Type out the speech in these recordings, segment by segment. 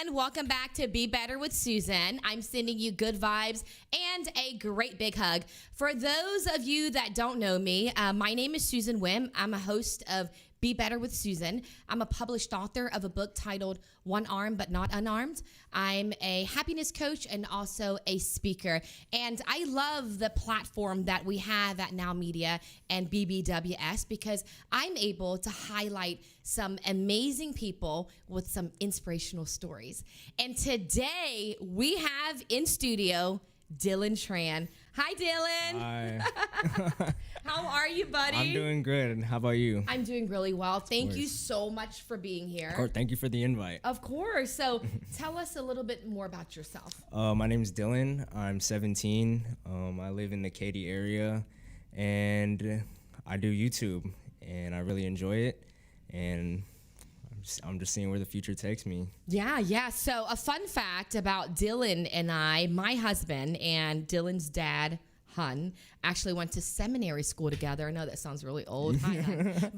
everyone. Welcome back to Be Better with Suzan. I'm sending you good vibes and a great big hug. For those of you that don't know me, my name is Suzan Nguyen. I'm a host of Be Better with Suzan. I'm a published author of a book titled One Arm But Not Unarmed. I'm a happiness coach and also a speaker. And I love the platform that we have at Now Media and BBWS because I'm able to highlight some amazing people with some inspirational stories. And today we have in studio Dylan Tran. Hi, Dylan. Hi. How are you, buddy? I'm doing good. How about you? I'm doing really well. Thank you so much for being here. Of course. Thank you for the invite. Of course. So tell us a little bit more about yourself. My name is Dylan. I'm 17. I live in the Katy area, and I do YouTube, and I really enjoy it. And I'm just seeing where the future takes me. Yeah. So a fun fact about Dylan and I, my husband and Dylan's dad, Hun, actually went to seminary school together. I know that sounds really old. Hi, Hun.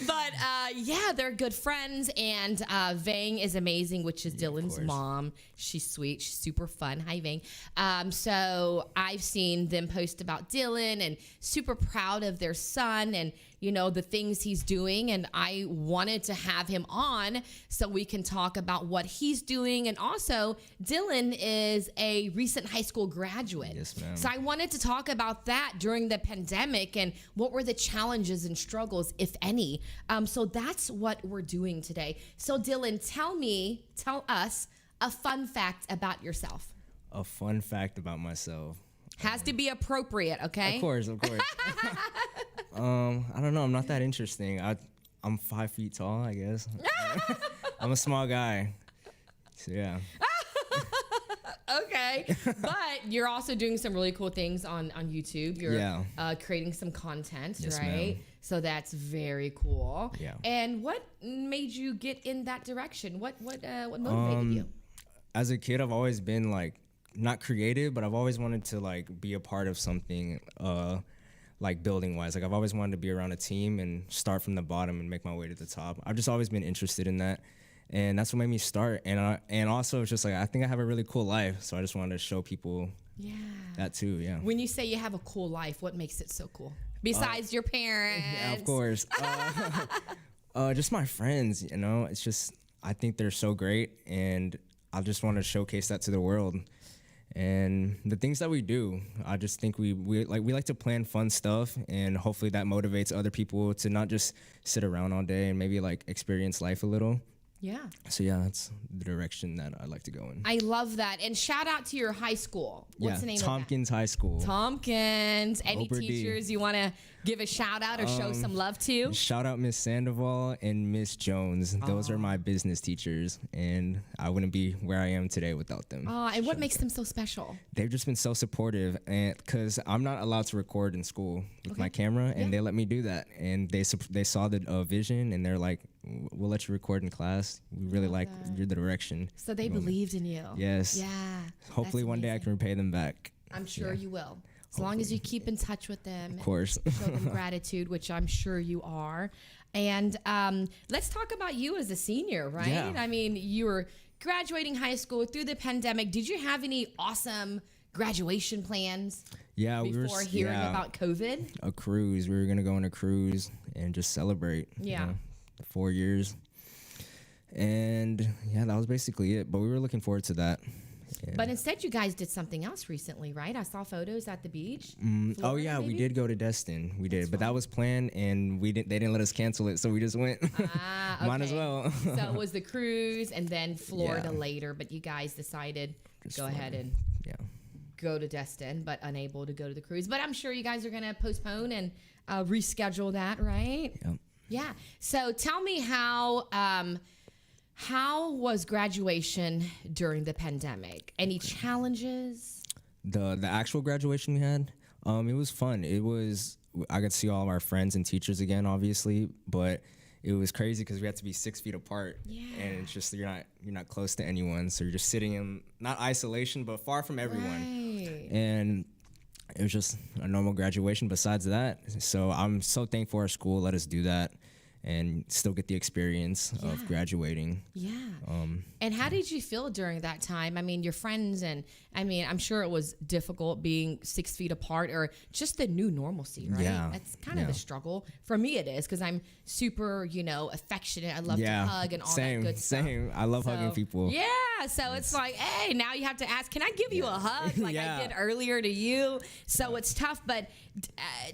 But yeah, they're good friends, and Vang is amazing, which is Dylan's mom. She's sweet. She's super fun. Hi, Vang. So I've seen them post about Dylan and super proud of their son and, you know, the things he's doing. And I wanted to have him on so we can talk about what he's doing. And also, Dylan is a recent high school graduate. Yes, ma'am. So I wanted to talk about that during the pandemic and what were the challenges and struggles, if any. So that's what we're doing today. So Dylan, tell us a fun fact about yourself. A fun fact about myself. Has to be appropriate, okay? Of course. I don't know. I'm not that interesting. I'm 5 feet tall, I guess. I'm a small guy. So yeah. Okay, but you're also doing some really cool things on YouTube. You're creating some content, Yes, right? ma'am. So that's very cool. Yeah. And what made you get in that direction? What motivated you? As a kid, I've always been like not creative, but I've always wanted to like be a part of something like building wise. Like I've always wanted to be around a team and start from the bottom and make my way to the top. I've just always been interested in that. And that's what made me start. And also it's just like, I think I have a really cool life. So I just wanted to show people that too. Yeah. When you say you have a cool life, what makes it so cool? Besides your parents. Yeah, of course. Just my friends, you know, it's just, I think they're so great. And I just want to showcase that to the world. And the things that we do, I just think we like to plan fun stuff, and hopefully that motivates other people to not just sit around all day and maybe like experience life a little. Yeah. So yeah, that's the direction that I'd like to go in. I love that. And shout out to your high school. What's the name Tompkins of that? High School. Tompkins. Any Ober D. teachers you want to give a shout out or show some love to? Shout out Miss Sandoval and Miss Jones. Those are my business teachers, and I wouldn't be where I am today without them. And what makes them so special? They've just been so supportive, and because I'm not allowed to record in school with my camera, and they let me do that, and they saw the vision, and they're like, we'll let you record in class. We really like your direction. So they believed in you. Yes. Yeah. Hopefully one day I can repay them back. I'm sure you will. As long as you keep in touch with them. Of course. Show them gratitude, which I'm sure you are. And let's talk about you as a senior, right? Yeah. I mean, you were graduating high school through the pandemic. Did you have any awesome graduation plans? Yeah, before hearing about COVID? A cruise. We were going to go on a cruise and just celebrate. Yeah. You know, 4 years. And yeah, that was basically it. But we were looking forward to that. Yeah. But instead, you guys did something else recently, right? I saw photos at the beach. Oh yeah, maybe? we did go to Destin. We did, but that was planned, and they didn't let us cancel it, so we just went. Okay. Might as well. So it was the cruise and then Florida later, but you guys decided to go ahead and go to Destin, but unable to go to the cruise. But I'm sure you guys are going to postpone and reschedule that, right? Yep. Yeah. So tell me how was graduation during the pandemic? Any challenges? The actual graduation we had, it was fun. I got to see all of our friends and teachers again, obviously, but it was crazy because we had to be 6 feet apart. Yeah. And it's just you're not close to anyone, so you're just sitting in not isolation, but far from everyone. Right. And it was just a normal graduation besides that. So I'm so thankful our school let us do that. and still get the experience of graduating. Yeah. And how did you feel during that time? I mean, your friends, and I mean, I'm sure it was difficult being 6 feet apart, or just the new normalcy, right? Yeah. That's kind of a struggle. For me, it is, because I'm super, affectionate. I love to hug and all that good stuff. Same. I love hugging people. Yeah. So it's like, hey, now you have to ask, can I give you a hug like I did earlier to you? So it's tough. But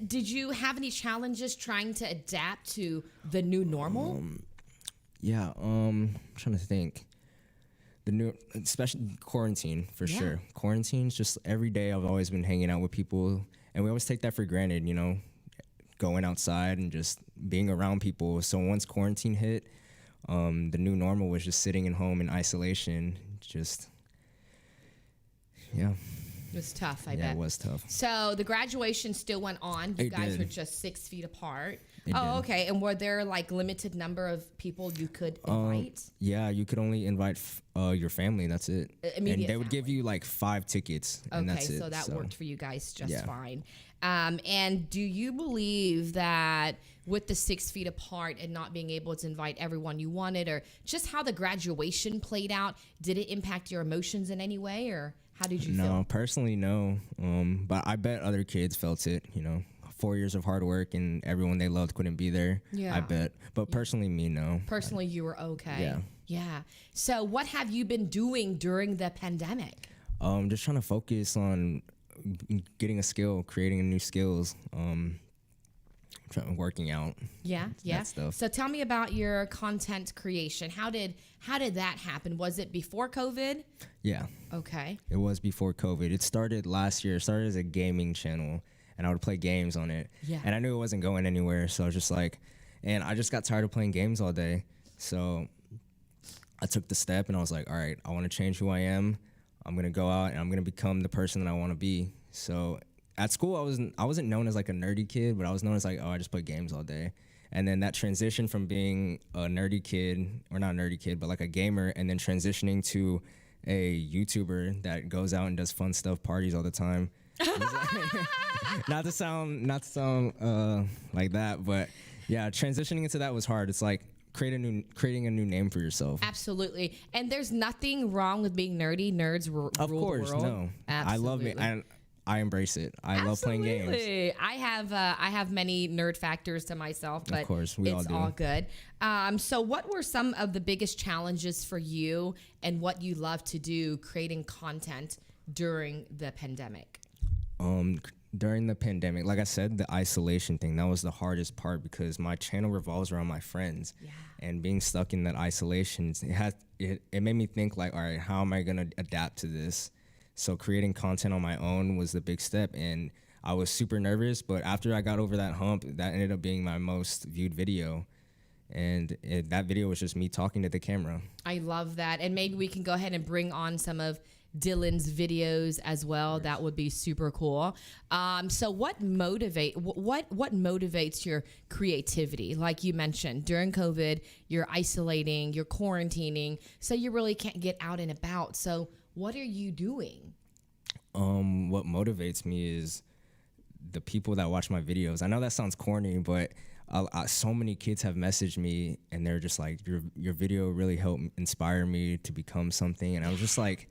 did you have any challenges trying to adapt to the new normal? I'm trying to think. The new, especially quarantine, for sure. Quarantine's just every day. I've always been hanging out with people, and we always take that for granted, going outside and just being around people. So once quarantine hit, the new normal was just sitting at home in isolation. It was tough, I bet. Yeah, it was tough. So the graduation still went on. You guys were just 6 feet apart. Okay. And were there like limited number of people you could invite? Yeah, you could only invite your family. That's it. And they would give you like 5 tickets, and that's it. So that worked for you guys just fine. And do you believe that with the 6 feet apart and not being able to invite everyone you wanted, or just how the graduation played out, did it impact your emotions in any way, or how did you feel? No, personally, no. But I bet other kids felt it, 4 years of hard work and everyone they loved couldn't be there. Yeah. I bet. But personally, me, no. Personally, you were okay. Yeah. Yeah. So what have you been doing during the pandemic? Just trying to focus on getting a skill, creating new skills, working out. Yeah. That stuff. So tell me about your content creation. How did that happen? Was it before COVID? Yeah. Okay. It was before COVID. It started last year. It started as a gaming channel, and I would play games on it. Yeah. And I knew it wasn't going anywhere, so I was just like, and I just got tired of playing games all day. So I took the step, and I was like, all right, I want to change who I am. I'm going to go out, and I'm going to become the person that I want to be. So at school, I wasn't known as like a nerdy kid, but I was known as like, oh, I just play games all day. And then that transition from being a nerdy kid, or not a nerdy kid, but like a gamer, and then transitioning to a YouTuber that goes out and does fun stuff, parties all the time. Not to sound like that, but yeah, transitioning into that was hard. It's like creating a new name for yourself. Absolutely. And there's nothing wrong with being nerdy. Nerds rule the world. Of course, no. Absolutely. I love it. And I embrace it. I love playing games. I have many nerd factors to myself, but of course, we all do. It's all good. So what were some of the biggest challenges for you, and what you love to do creating content during the pandemic? During the pandemic, like I said, the isolation thing, that was the hardest part, because my channel revolves around my friends. Yeah. And being stuck in that isolation, it made me think like, all right, how am I going to adapt to this? So creating content on my own was the big step, and I was super nervous, but after I got over that hump, that ended up being my most viewed video. And that video was just me talking to the camera. I love that. And maybe we can go ahead and bring on some of Dylan's videos as well. That would be super cool. So what motivates your creativity? Like you mentioned, during COVID, you're isolating, you're quarantining, so you really can't get out and about. So what are you doing? What motivates me is the people that watch my videos. I know that sounds corny, but so many kids have messaged me, and they're just like, your video really helped inspire me to become something. And I was just like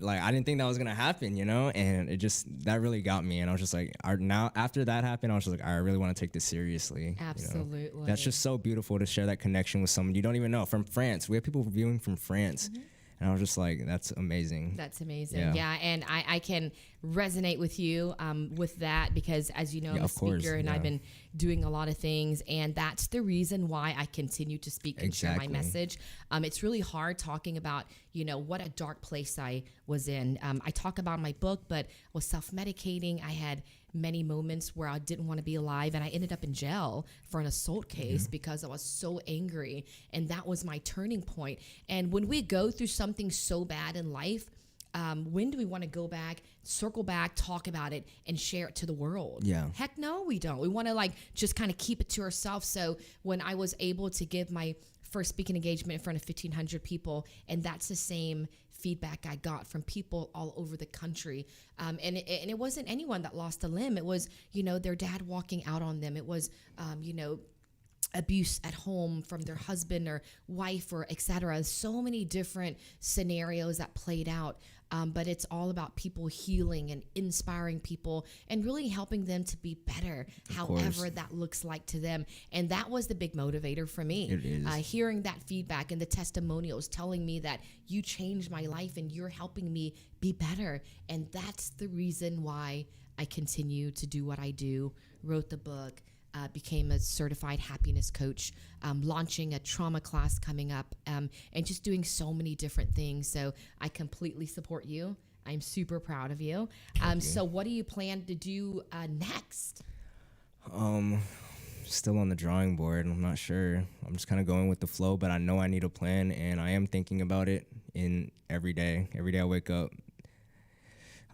I didn't think that was gonna happen, and that really got me. And I was just like, now after that happened, I was just like, I really want to take this seriously. Absolutely. That's just so beautiful to share that connection with someone you don't even know, from France. We have people viewing from France. Mm-hmm. And I was just like, that's amazing. That's amazing. Yeah. And I can resonate with you with that, because as you know, I'm a speaker, and I've been doing a lot of things. And that's the reason why I continue to speak and share my message. It's really hard talking about, what a dark place I was in. I talk about my book, but I was self-medicating. I had many moments where I didn't want to be alive, and I ended up in jail for an assault case because I was so angry, and that was my turning point. And when we go through something so bad in life, when do we want to go back, circle back, talk about it, and share it to the world? Yeah. Heck no, we don't. We want to just kind of keep it to ourselves. So when I was able to give my first speaking engagement in front of 1,500 people, and that's the same feedback I got from people all over the country. And it wasn't anyone that lost a limb. It was, their dad walking out on them. It was, abuse at home from their husband or wife or etc. So many different scenarios that played out. But it's all about people healing and inspiring people and really helping them to be better, however that looks like to them. And that was the big motivator for me. It is. Hearing that feedback and the testimonials telling me that you changed my life and you're helping me be better. And that's the reason why I continue to do what I do, wrote the book, became a certified happiness coach, launching a trauma class coming up, and just doing so many different things. So I completely support you. I'm super proud of you. So what do you plan to do next? Still on the drawing board. I'm not sure. I'm just kind of going with the flow, but I know I need a plan, and I am thinking about it in every day. Every day I wake up,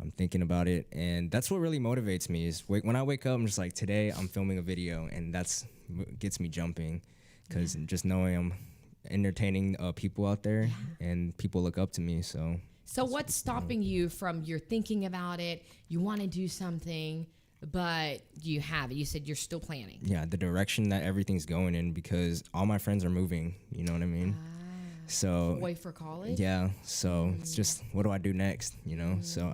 I'm thinking about it, and that's what really motivates me is when I wake up, I'm just like, today I'm filming a video, and that's what gets me jumping, because just knowing I'm entertaining people out there and people look up to me. So what's stopping you from you're thinking about it, you want to do something, but you said you're still planning? Yeah, the direction that everything's going in, because all my friends are moving, you know what I mean? So away for college. Yeah, so it's just, what do I do next, you know? So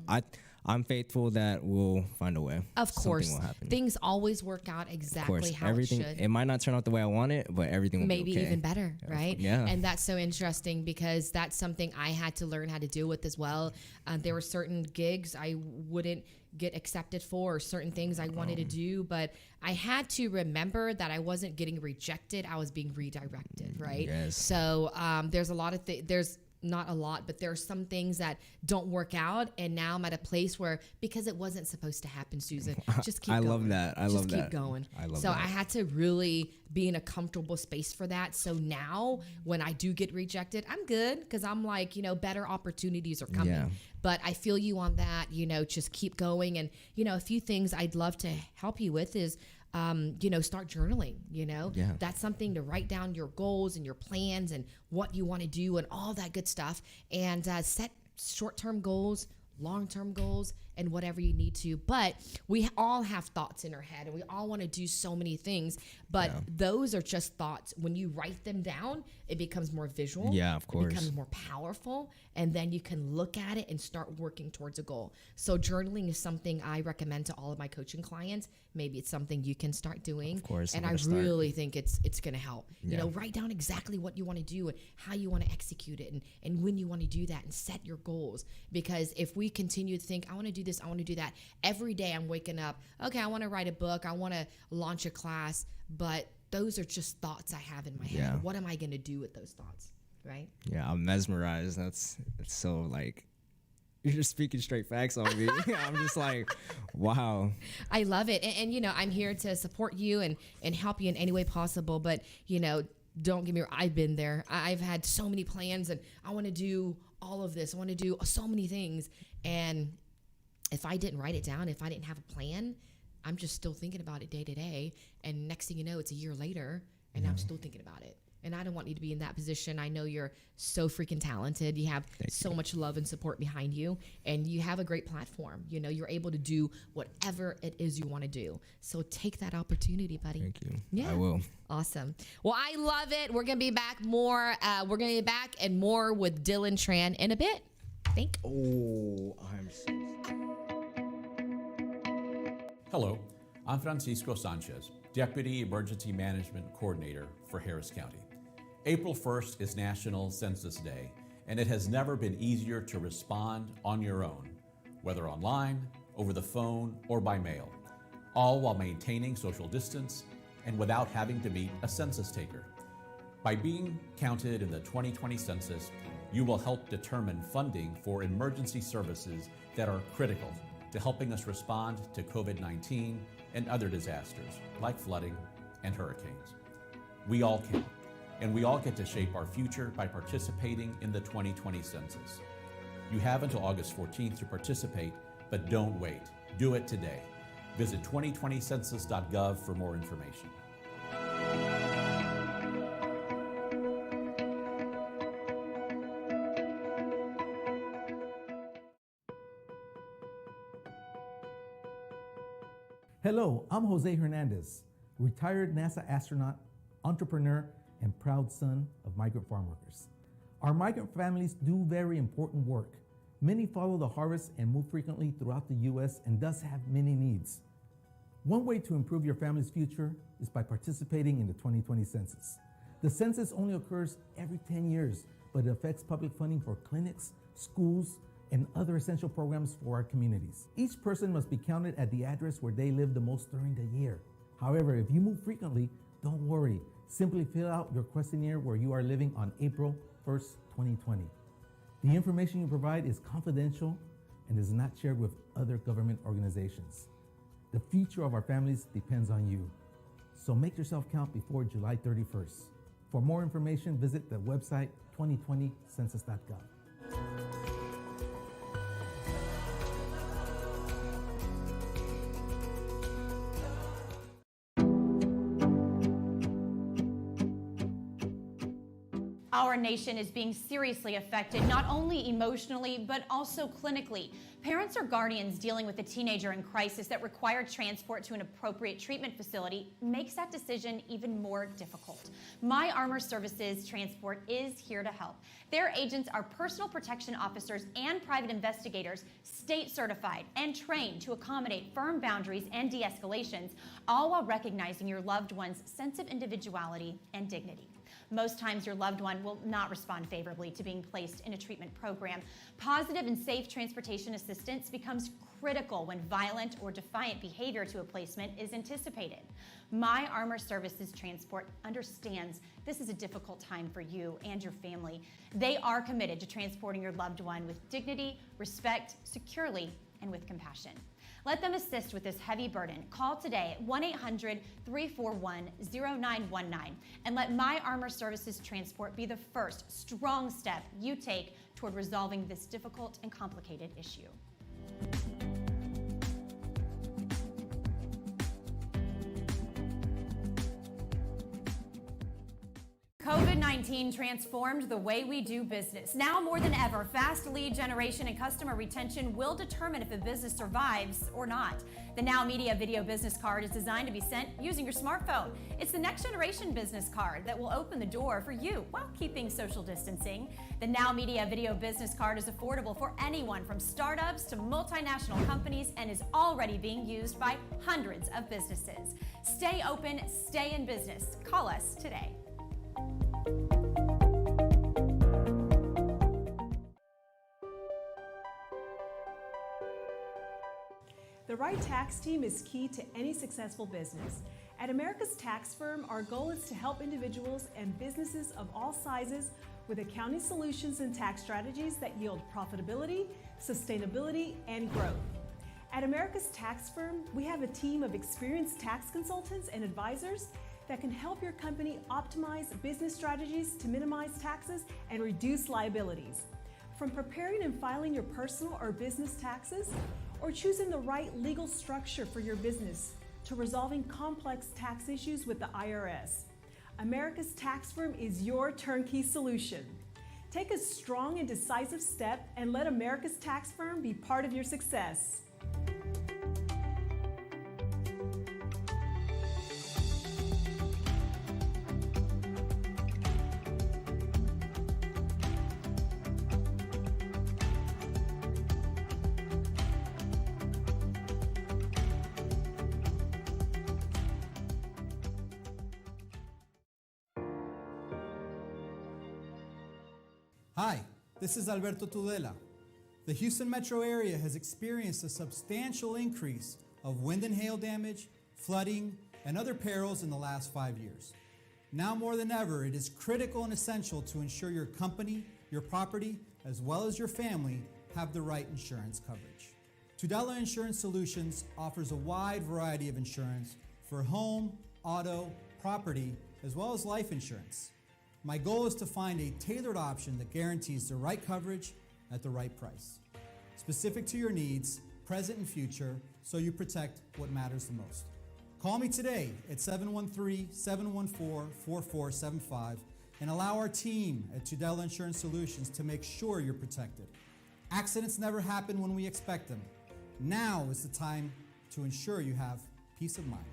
I'm faithful that we'll find a way. Of course, something will happen. Things always work out exactly how everything, it should. it might not turn out the way I want it, but everything will maybe be okay. even better, right? Yeah. And that's so interesting because that's something I had to learn how to deal with as well. There were certain gigs I wouldn't get accepted for, or certain things I wanted to do, but I had to remember that I wasn't getting rejected, I was being redirected, right? Yes. So there's a lot of there's not a lot, but there are some things that don't work out, and now I'm at a place where, because it wasn't supposed to happen, Suzan, just keep I going. love that. I love that. Just keep going. I love so that. I had to really be in a comfortable space for that. So now when I do get rejected, I'm good, because I'm like, better opportunities are coming. Yeah. But I feel you on that, just keep going. And, a few things I'd love to help you with is, start journaling, Yeah. That's something to write down your goals and your plans and what you want to do and all that good stuff, and set short-term goals, long-term goals, and whatever you need to. But we all have thoughts in our head, and we all want to do so many things, but those are just thoughts. When you write them down, it becomes more visual. Yeah, of course. It becomes more powerful, and then you can look at it and start working towards a goal. So journaling is something I recommend to all of my coaching clients. Maybe it's something you can start doing. Of course. And I really think it's going to help. Yeah. Write down exactly what you want to do and how you want to execute it, and when you want to do that, and set your goals. Because if we continue to think, I want to do this, I want to do that, every day I'm waking up, okay, I want to write a book, I want to launch a class, but those are just thoughts I have in my head. Yeah. What am I going to do with those thoughts, right? Yeah, I'm mesmerized. It's so like, you're just speaking straight facts on me. I'm just like, wow. I love it. And I'm here to support you and help you in any way possible. But, don't get me wrong, I've been there. I've had so many plans, and I want to do all of this. I want to do so many things. And if I didn't write it down, if I didn't have a plan, I'm just still thinking about it day to day. And next thing you know, it's a year later, and I'm still thinking about it. And I don't want you to be in that position. I know you're so freaking talented. You have so much love and support behind you, and you have a great platform. You're able to do whatever it is you want to do. So take that opportunity, buddy. Thank you. Yeah. I will. Awesome. Well, I love it. We're going to be back more. We're going to be back and more with Dylan Tran in a bit. Oh, I'm so... Hello, I'm Francisco Sanchez, Deputy Emergency Management Coordinator for Harris County. April 1st is National Census Day, and it has never been easier to respond on your own, whether online, over the phone, or by mail, all while maintaining social distance and without having to meet a census taker. By being counted in the 2020 census, you will help determine funding for emergency services that are critical to helping us respond to COVID-19 and other disasters like flooding and hurricanes. We all can, and we all get to shape our future by participating in the 2020 census. You have until August 14th to participate, but don't wait. Do it today. Visit 2020census.gov for more information. Hello, I'm Jose Hernandez, retired NASA astronaut, entrepreneur, and proud son of migrant farm workers. Our migrant families do very important work. Many follow the harvest and move frequently throughout the U.S. and thus have many needs. One way to improve your family's future is by participating in the 2020 census. The census only occurs every 10 years, but it affects public funding for clinics, schools, and other essential programs for our communities. Each person must be counted at the address where they live the most during the year. However, if you move frequently, don't worry. Simply fill out your questionnaire where you are living on April 1st, 2020. The information you provide is confidential and is not shared with other government organizations. The future of our families depends on you. So make yourself count before July 31st. For more information, visit the website 2020census.gov. Our nation is being seriously affected, not only emotionally, but also clinically. Parents or guardians dealing with a teenager in crisis that require transport to an appropriate treatment facility makes that decision even more difficult. My Armor Services Transport is here to help. Their agents are personal protection officers and private investigators, state certified and trained to accommodate firm boundaries and de-escalations, all while recognizing your loved one's sense of individuality and dignity. Most times your loved one will not respond favorably to being placed in a treatment program. Positive and safe transportation assistance becomes critical when violent or defiant behavior to a placement is anticipated. My Armor Services Transport understands this is a difficult time for you and your family. They are committed to transporting your loved one with dignity, respect, securely, and with compassion. Let them assist with this heavy burden. Call today at 1-800-341-0919 and let My Armor Services Transport be the first strong step you take toward resolving this difficult and complicated issue. COVID-19 transformed the way we do business. Now more than ever, fast lead generation and customer retention will determine if a business survives or not. The Now Media Video Business Card is designed to be sent using your smartphone. It's the next generation business card that will open the door for you while keeping social distancing. The Now Media Video Business Card is affordable for anyone from startups to multinational companies and is already being used by hundreds of businesses. Stay open, stay in business. Call us today. The right tax team is key to any successful business. At America's Tax Firm, our goal is to help individuals and businesses of all sizes with accounting solutions and tax strategies that yield profitability, sustainability, and growth. At America's Tax Firm, we have a team of experienced tax consultants and advisors that can help your company optimize business strategies to minimize taxes and reduce liabilities. From preparing and filing your personal or business taxes, or choosing the right legal structure for your business, to resolving complex tax issues with the IRS. America's Tax Firm is your turnkey solution. Take a strong and decisive step and let America's Tax Firm be part of your success. Hi, this is Alberto Tudela. The Houston metro area has experienced a substantial increase of wind and hail damage, flooding, and other perils in the last 5 years. Now more than ever, it is critical and essential to ensure your company, your property, as well as your family have the right insurance coverage. Tudela Insurance Solutions offers a wide variety of insurance for home, auto, property, as well as life insurance. My goal is to find a tailored option that guarantees the right coverage at the right price, specific to your needs, present and future, so you protect what matters the most. Call me today at 713-714-4475 and allow our team at Tudela Insurance Solutions to make sure you're protected. Accidents never happen when we expect them. Now is the time to ensure you have peace of mind.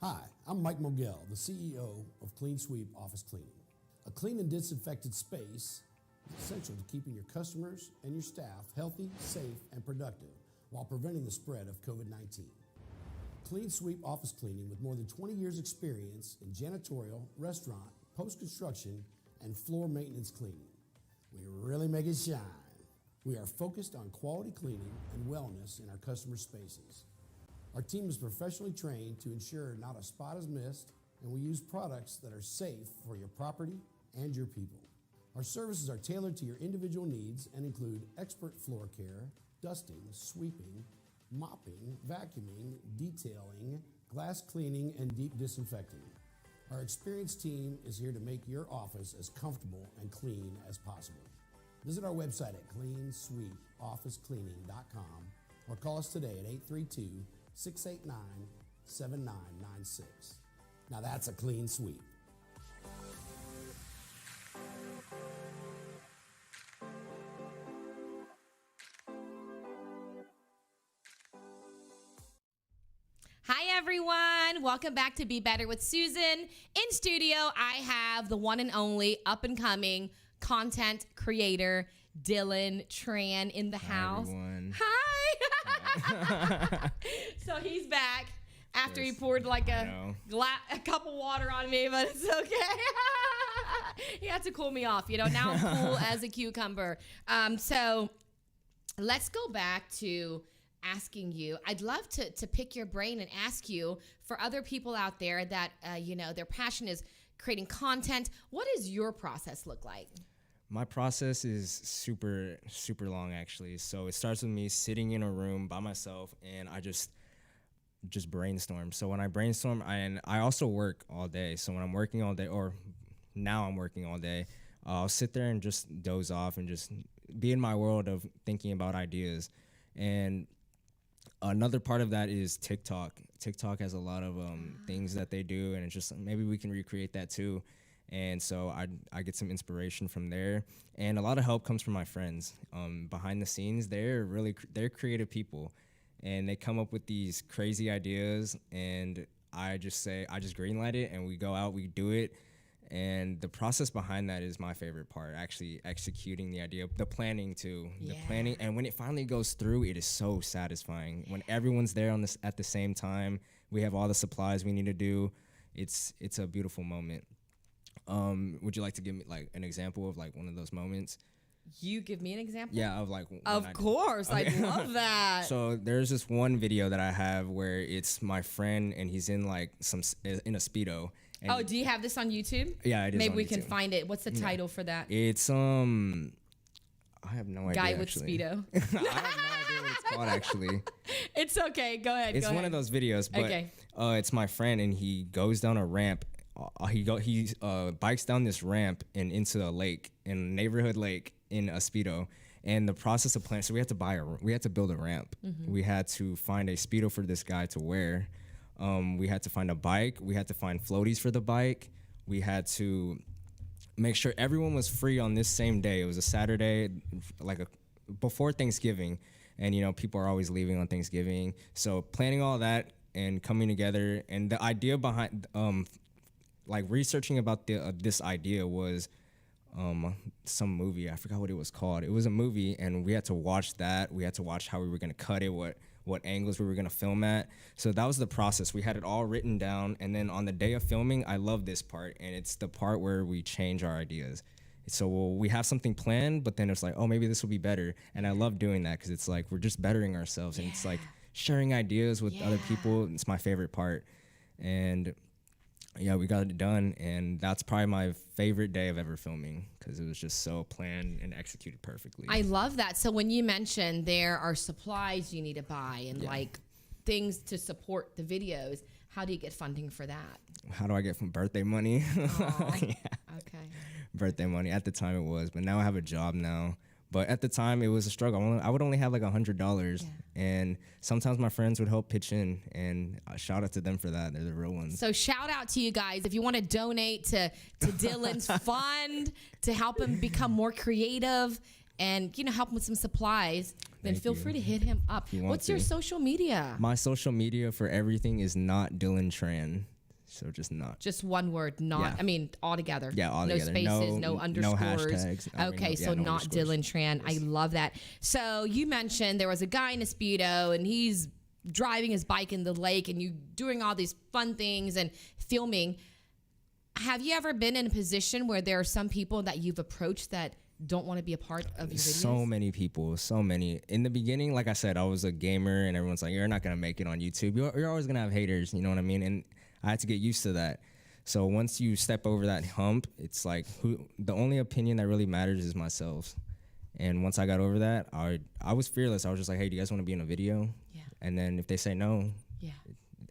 Hi, I'm Mike Mogel, the CEO of Clean Sweep Office Cleaning. A clean and disinfected space is essential to keeping your customers and your staff healthy, safe, and productive while preventing the spread of COVID-19. Clean Sweep Office Cleaning, with more than 20 years experience in janitorial, restaurant, post-construction, and floor maintenance cleaning. We really make it shine. We are focused on quality cleaning and wellness in our customer spaces. Our team is professionally trained to ensure not a spot is missed, and we use products that are safe for your property and your people. Our services are tailored to your individual needs and include expert floor care, dusting, sweeping, mopping, vacuuming, detailing, glass cleaning, and deep disinfecting. Our experienced team is here to make your office as comfortable and clean as possible. Visit our website at cleansweepofficecleaning.com or call us today at 832-689-7996. Now that's a clean sweep. Hi, everyone. Welcome back to Be Better with Susan. In studio, I have the one and only up-and-coming content creator, Dylan Tran, in the house. Everyone. Hi. So he's back after he poured like a cup of water on me, but it's okay. He had to cool me off. Now I'm cool as a cucumber. So let's go back to asking you. I'd love to pick your brain and ask you, for other people out there that, their passion is creating content, what does your process look like? My process is super, super long, actually. So it starts with me sitting in a room by myself, and I just brainstorm. So when I brainstorm, I also work all day. So when I'm working all day, or now I'm working all day, I'll sit there and just doze off and just be in my world of thinking about ideas. And another part of that is TikTok. TikTok has a lot of things that they do, and it's just maybe we can recreate that too. And so I get some inspiration from there, and a lot of help comes from my friends. Behind the scenes, they're creative people, and they come up with these crazy ideas, and I just greenlight it, and we go out, we do it. And the process behind that is my favorite part, actually executing the idea, the planning too. Yeah. The planning, and when it finally goes through, it is so satisfying. When everyone's there at the same time, we have all the supplies we need to do. It's a beautiful moment. Would you like to give me like an example of like one of those moments? You give me an example? Yeah, of like. Of course, okay. I'd love that. So there's this one video that I have where it's my friend, and he's in like in a Speedo. And do you have this on YouTube? Yeah, it is. Maybe we can find it. What's the title for that? It's I have no idea. Guy with actually. Speedo. I have no idea what it's called actually. It's okay. Go ahead. It's one of those videos, but it's my friend, and he goes down a ramp. He bikes down this ramp and into a lake, in a neighborhood lake, in a Speedo. And the process of planning, so we had to build a ramp. Mm-hmm. We had to find a Speedo for this guy to wear. We had to find a bike. We had to find floaties for the bike. We had to make sure everyone was free on this same day. It was a Saturday, before Thanksgiving, and people are always leaving on Thanksgiving. So planning all that and coming together, and the idea behind, researching about this idea was some movie. I forgot what it was called. It was a movie, and we had to watch that. We had to watch how we were gonna cut it, what angles we were gonna film at. So that was the process. We had it all written down, and then on the day of filming, I love this part, and it's the part where we change our ideas. So we have something planned, but then it's like, oh, maybe this will be better. And I love doing that because it's like we're just bettering ourselves, and it's like sharing ideas with other people. It's my favorite part. And yeah, we got it done, and that's probably my favorite day of ever filming because it was just so planned and executed perfectly. I love that. So when you mentioned there are supplies you need to buy and things to support the videos, how do you get funding for that? How do I get from birthday money? Okay. Birthday money. At the time it was, but now I have a job now. But at the time, it was a struggle. I would only have like $100, and sometimes my friends would help pitch in, and shout out to them for that. They're the real ones. So shout out to you guys. If you want to donate to Dylan's fund to help him become more creative and help him with some supplies, then feel free to hit him up. What's your social media? My social media for everything is not Dylan Tran. So just not. Just one word, not. Yeah. I mean, all together. Yeah, all no together. spaces, no underscores. No hashtags. Okay, so no not underscores. Dylan Tran. I love that. So you mentioned there was a guy in a Speedo and he's driving his bike in the lake and you doing all these fun things and filming. Have you ever been in a position where there are some people that you've approached that don't want to be a part of your videos? So many people, so many. In the beginning, like I said, I was a gamer and everyone's like, you're not going to make it on YouTube. You're always going to have haters, you know what I mean? And I had to get used to that. So once you step over that hump, it's like the only opinion that really matters is myself. And once I got over that, I was fearless. I was just like, hey, do you guys want to be in a video? Yeah. And then if they say no, Yeah.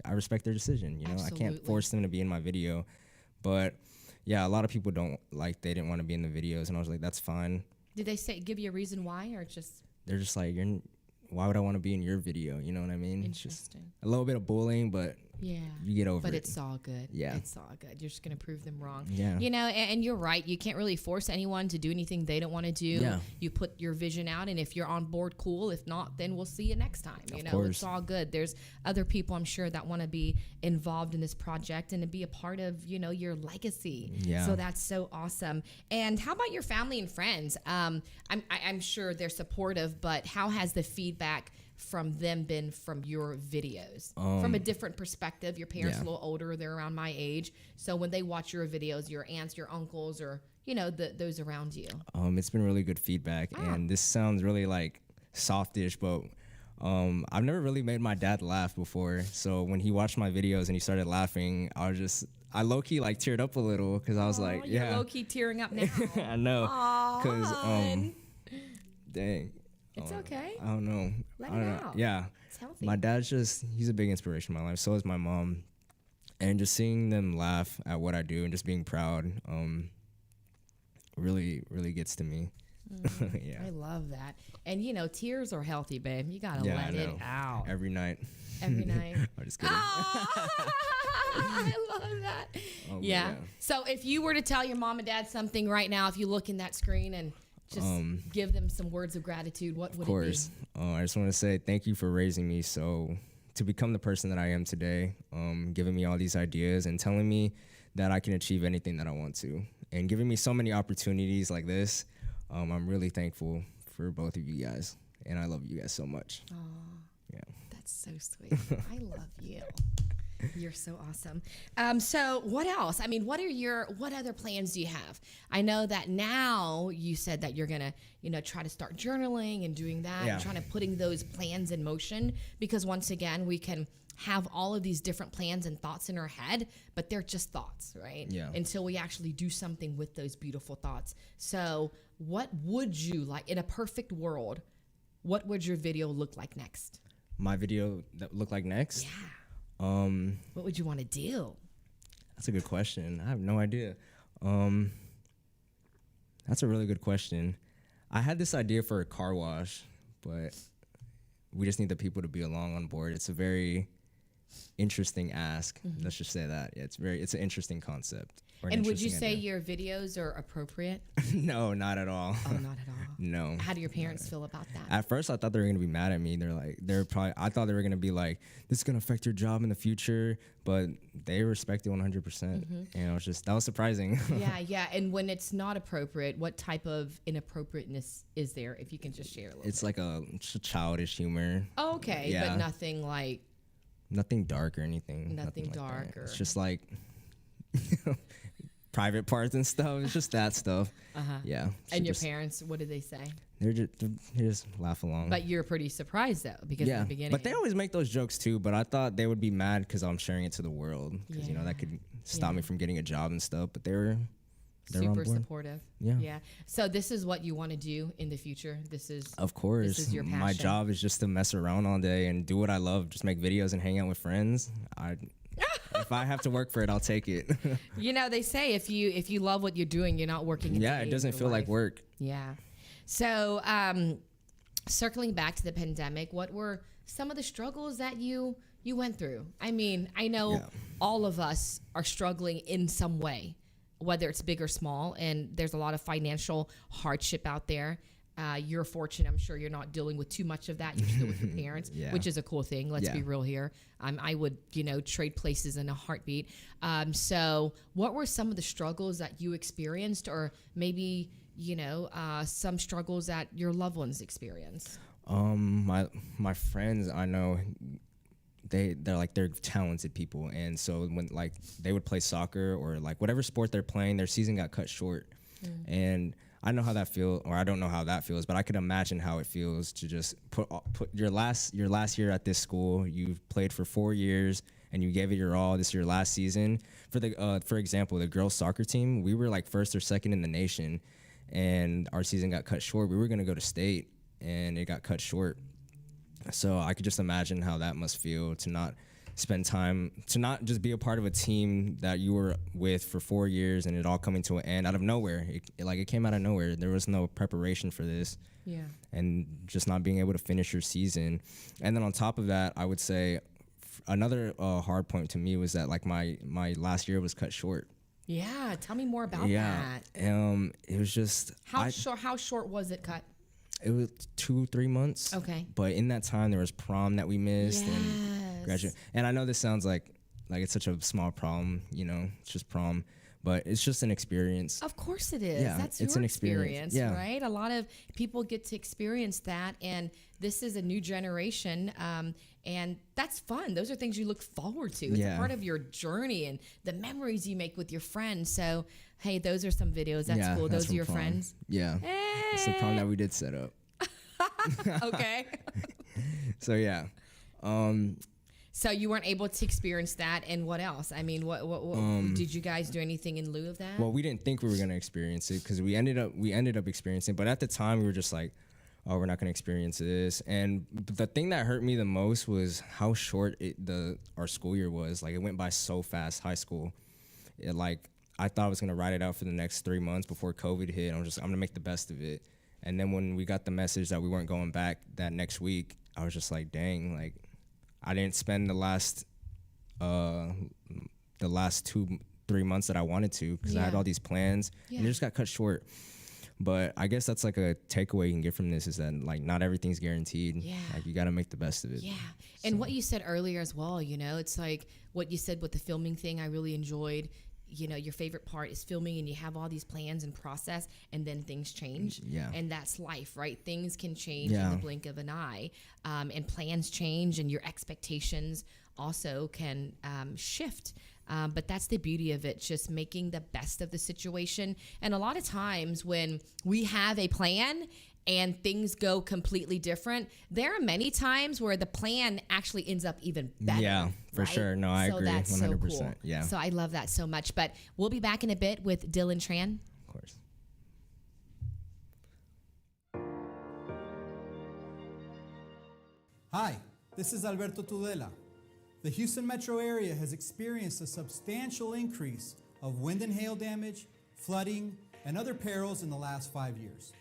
I respect their decision. You know, I can't Absolutely. force them to be in my video. But yeah, a lot of people they didn't want to be in the videos. And I was like, that's fine. Did they give you a reason why or just They're just like, why would I want to be in your video? You know what I mean? It's just interesting? a little bit of bullying, but Yeah. you get over But it. it's all good. Yeah. It's all good. You're just going to prove them wrong. Yeah. You know, and you're right. You can't really force anyone to do anything they don't want to do. Yeah. You put your vision out, and if you're on board, cool. If not, then we'll see you next time. You know, course. it's all good. There's other people, I'm sure, that want to be involved in this project and to be a part of, you know, your legacy. Yeah. So that's so awesome. And how about your family and friends? I'm sure they're supportive, but how has the feedback from them been from your videos? From a different perspective, your parents Yeah. a little older, they're around my age. So when they watch your videos, your aunts, your uncles, or, you know, those around you. It's been really good feedback. And this sounds really like softish, but I've never really made my dad laugh before. So when he watched my videos and he started laughing, I low-key like teared up a little because I was like, You're yeah. low-key tearing up now. I know. Because, hon. dang. It's okay. I don't know. Let I don't it know. out. Yeah. It's healthy. My dad's he's a big inspiration in my life. So is my mom. And just seeing them laugh at what I do and just being proud really, really gets to me. Yeah. I love that. And, you know, tears are healthy, babe. You got to Yeah, let I it know. out. Every night. Every night. I'm just kidding. I love that. Oh, Yeah. yeah. So if you were to tell your mom and dad something right now, if you look in that screen and just give them some words of gratitude, what would Of course. I just want to say thank you for raising me to become the person that I am today, giving me all these ideas and telling me that I can achieve anything that I want to, and giving me so many opportunities like this. I'm really thankful for both of you guys, and I love you guys so much. Yeah. That's so sweet. I love you. You're so awesome. So what else? I mean, what other plans do you have? I know that now you said that you're gonna, you know, try to start journaling and doing that, Yeah. and trying to putting those plans in motion, because once again, we can have all of these different plans and thoughts in our head, but they're just thoughts, right? Yeah. Until we actually do something with those beautiful thoughts. So what would you like in a perfect world? What would your video look like next? My video that look like next? Yeah. What would you want to do? That's a good question. I have no idea. That's a really good question. I had this idea for a car wash, but we just need the people to be along on board. It's a very interesting ask. Let's just say that. Yeah, it's an interesting concept. or an And would you interesting say idea. your videos are appropriate? No, not at all. Oh, not at all. No. How do your parents feel about that? At first, I thought they were gonna be mad at me. I thought they were gonna be like, "This is gonna affect your job in the future," but they respect it 100%. And that was surprising. Yeah. And when it's not appropriate, what type of inappropriateness is there? If you can just share a little. It's like just a childish humor. Oh, okay, Yeah. but nothing like Nothing dark or anything. Nothing like dark that. It's or- just like private parts and stuff. It's just that stuff. Yeah. And your parents, what did they say? They just laugh along. But you're pretty surprised though, because in the beginning. But they always make those jokes too. But I thought they would be mad because I'm sharing it to the world. Because that could stop me from getting a job and stuff. But they're on super board. supportive. Yeah. So this is what you want to do in the future. This is Of course. This is your My passion. job is just to mess around all day and do what I love. Just make videos and hang out with friends. If I have to work for it, I'll take it. You know, they say if you love what you're doing, you're not working. a Yeah, day it doesn't in your feel like life. work. Yeah. So, circling back to the pandemic, what were some of the struggles that you went through? I mean, I know all of us are struggling in some way, whether it's big or small, and there's a lot of financial hardship out there. You're fortunate. I'm sure you're not dealing with too much of that. You're still with your parents, Yeah. which is a cool thing. Let's be real here. I would, trade places in a heartbeat. So what were some of the struggles that you experienced, or maybe, some struggles that your loved ones experienced? My friends, I know they're talented people, and so when like they would play soccer or like whatever sport they're playing, their season got cut short. And I know how that feels, or I don't know how that feels, but I could imagine how it feels to just put your last year at this school. You've played for 4 years and you gave it your all. This is your last season. For example, the girls soccer team, we were like first or second in the nation, and our season got cut short. We were going to go to state, and it got cut short. So I could just imagine how that must feel to not spend time, to not just be a part of a team that you were with for 4 years and it all coming to an end out of nowhere. It came out of nowhere. There was no preparation for this. Yeah. And just not being able to finish your season. And then on top of that, I would say another hard point to me was that like my last year was cut short. Yeah. Tell me more about that. It was just How short was it cut? It was 2-3 months. Okay. But in that time, there was prom that we missed and Yes. graduate. And I know this sounds like it's such a small problem, it's just prom, but it's just an experience. Of course it is. Yeah, That's it's your an experience. Yeah. right? A lot of people get to experience that, and this is a new generation, and that's fun. Those are things you look forward to. It's a Yeah. part of your journey and the memories you make with your friends. So, hey, those are some videos. That's cool. that's Those are from your prom. friends. Yeah. It's the prom that we did set up. Okay. So, yeah. So you weren't able to experience that, and what else? I mean, what did you guys do anything in lieu of that? Well, we didn't think we were going to experience it because we ended up experiencing it. But at the time, we were just like, oh, we're not going to experience this. And the thing that hurt me the most was how short our school year was. Like, it went by so fast, high school. I thought I was going to ride it out for the next 3 months before COVID hit. I'm going to make the best of it. And then when we got the message that we weren't going back that next week, I was just like, dang, like, I didn't spend the last 2-3 months that I wanted to because I had all these plans and it just got cut short. But I guess that's like a takeaway you can get from this is that like not everything's guaranteed. Yeah. Like you got to make the best of it. Yeah. And what you said earlier as well, it's like what you said with the filming thing, I really enjoyed. Your favorite part is filming and you have all these plans and process and then things change. Yeah. And that's life, right? Things can change in the blink of an eye, and plans change and your expectations also can shift. But that's the beauty of it, just making the best of the situation. And a lot of times when we have a plan and things go completely different, there are many times where the plan actually ends up even better. Yeah, for right? sure. No, I agree. That's 100%. so cool. Yeah. So I love that so much. But we'll be back in a bit with Dylan Tran. Of course. Hi, this is Alberto Tudela. The Houston metro area has experienced a substantial increase of wind and hail damage, flooding, and other perils in the last 5 years.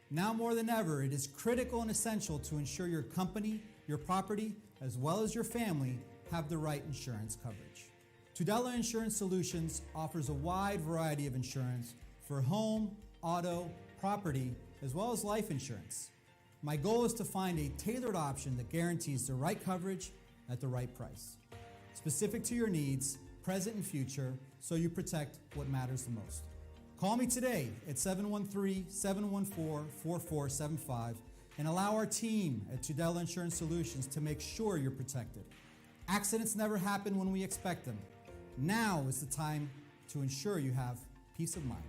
Now more than ever, it is critical and essential to ensure your company, your property, as well as your family have the right insurance coverage. Tudela Insurance Solutions offers a wide variety of insurance for home, auto, property, as well as life insurance. My goal is to find a tailored option that guarantees the right coverage at the right price, specific to your needs, present and future, so you protect what matters the most. Call me today at 713-714-4475 and allow our team at Tudela Insurance Solutions to make sure you're protected. Accidents never happen when we expect them. Now is the time to ensure you have peace of mind.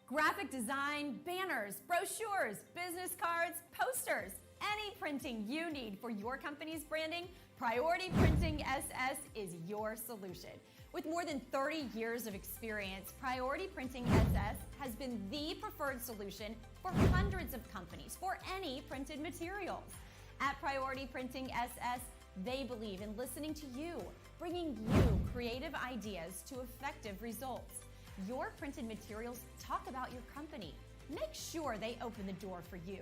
Graphic design, banners, brochures, business cards, posters, any printing you need for your company's branding, Priority Printing SS is your solution. With more than 30 years of experience, Priority Printing SS has been the preferred solution for hundreds of companies for any printed materials. At Priority Printing SS, They believe in listening to you, bringing you creative ideas to effective results. Your printed materials talk about your company. Make sure they open the door for you.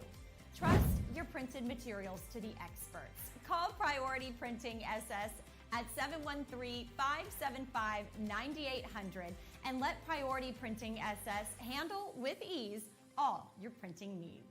Trust your printed materials to the experts. Call Priority Printing SS at 713-575-9800 and let Priority Printing SS handle with ease all your printing needs.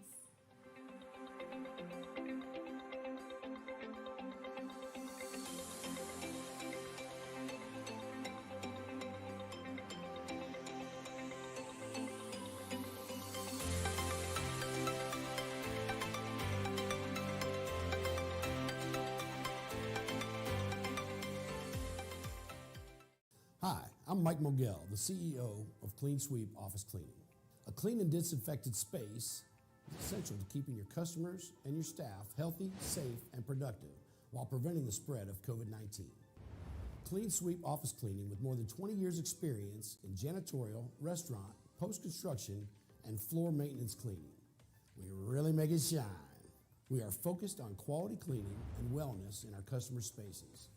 Hi, I'm Mike Mogel, the CEO of Clean Sweep Office Cleaning. A clean and disinfected space is essential to keeping your customers and your staff healthy, safe, and productive while preventing the spread of COVID-19. Clean Sweep Office Cleaning, with more than 20 years experience in janitorial, restaurant, post-construction, and floor maintenance cleaning. We really make it shine. We are focused on quality cleaning and wellness in our customer spaces.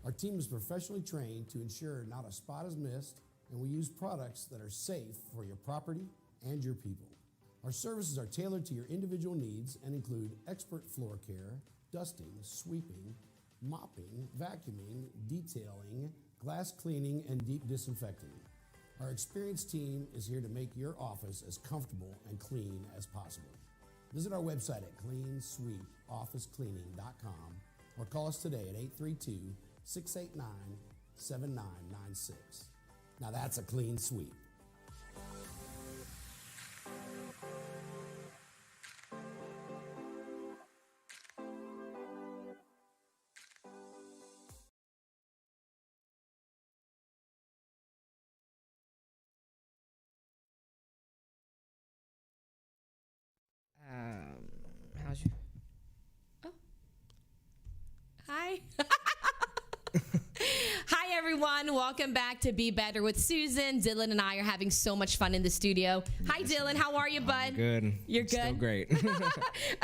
Our team is professionally trained to ensure not a spot is missed, and we use products that are safe for your property and your people. Our services are tailored to your individual needs and include expert floor care, dusting, sweeping, mopping, vacuuming, detailing, glass cleaning, and deep disinfecting. Our experienced team is here to make your office as comfortable and clean as possible. Visit our website at cleansweepofficecleaning.com or call us today at 832-689-7996. Now that's a clean sweep. How's you? Oh. Hi. Hi, everyone. Welcome back to Be Better with Susan. Dylan and I are having so much fun in the studio. Hi, Dylan. How are you, bud? Good. You're good? Still great.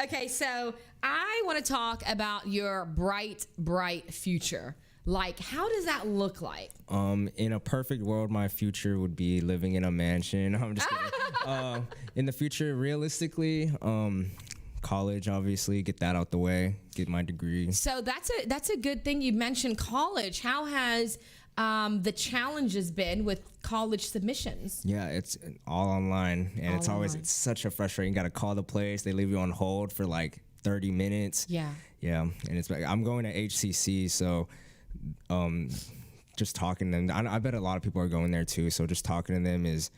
Okay, so I want to talk about your bright, bright future. Like, how does that look like? In a perfect world, my future would be living in a mansion. I'm just kidding. In the future, realistically, college, obviously, get that out the way, get my degree. So that's a good thing you mentioned college. How has the challenges been with college submissions? Yeah, it's all online, and All it's such a frustrating. You got to call the place. They leave you on hold for like 30 minutes. Yeah. Yeah, and it's like I'm going to HCC, so just talking to them. I bet a lot of people are going there too. So just talking to them it's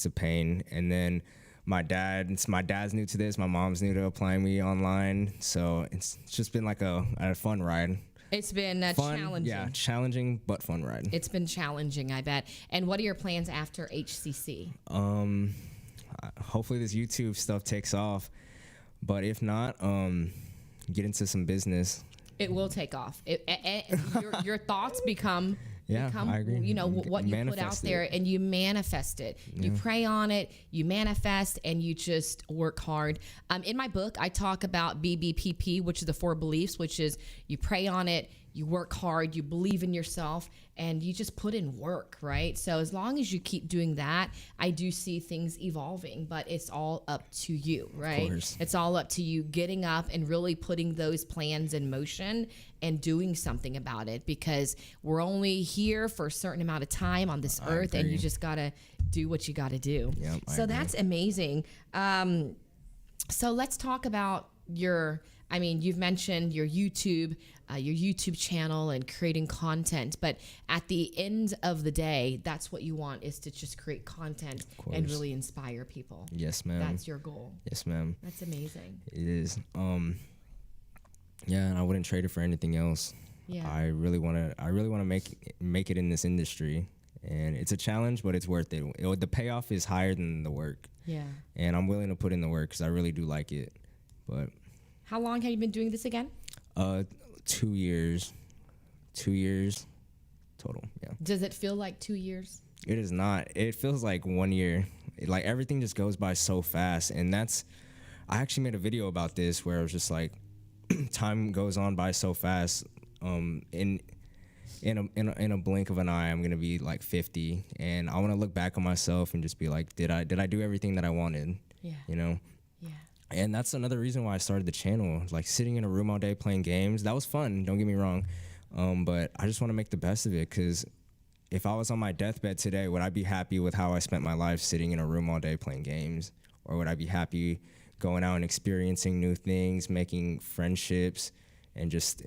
a pain. And then my dad's new to this. My mom's new to applying me online. So it's just been like a fun ride. It's been Fun, challenging. yeah, challenging but fun ride. It's been challenging, I bet. And what are your plans after HCC? Hopefully this YouTube stuff takes off, but if not, get into some business. It will take off. Your thoughts become, I agree. you know, what you put out there, and you manifest it. Yeah. You pray on it, you manifest, and you just work hard. In my book, I talk about BBPP, which is the 4 beliefs, which is you pray on it, you work hard, you believe in yourself, and you just put in work, right? So as long as you keep doing that, I do see things evolving, but it's all up to you, right? Of course. It's all up to you getting up and really putting those plans in motion and doing something about it, because we're only here for a certain amount of time on this earth, and you just got to do what you got to do. Yep, so that's amazing. So let's talk about you've mentioned your YouTube channel and creating content, but at the end of the day, that's what you want, is to just create content and really inspire people. Yes, ma'am. That's your goal. Yes, ma'am. That's amazing. It is. Yeah, and I wouldn't trade it for anything else. Yeah. I really want to make it in this industry, and it's a challenge, but it's worth it. The payoff is higher than the work. Yeah. And I'm willing to put in the work because I really do like it. But how long have you been doing this again? 2 years. 2 years total. Yeah. Does it feel like 2 years? It is not. It feels like 1 year. Like everything just goes by so fast, and I actually made a video about this where I was just like, time goes on by so fast. In a blink of an eye, I'm gonna be like 50, and I want to look back on myself and just be like, did I do everything that I wanted? Yeah. You know. Yeah. And that's another reason why I started the channel. Like sitting in a room all day playing games, that was fun. Don't get me wrong, but I just want to make the best of it. Because if I was on my deathbed today, would I be happy with how I spent my life sitting in a room all day playing games, or would I be happy going out and experiencing new things, making friendships, and just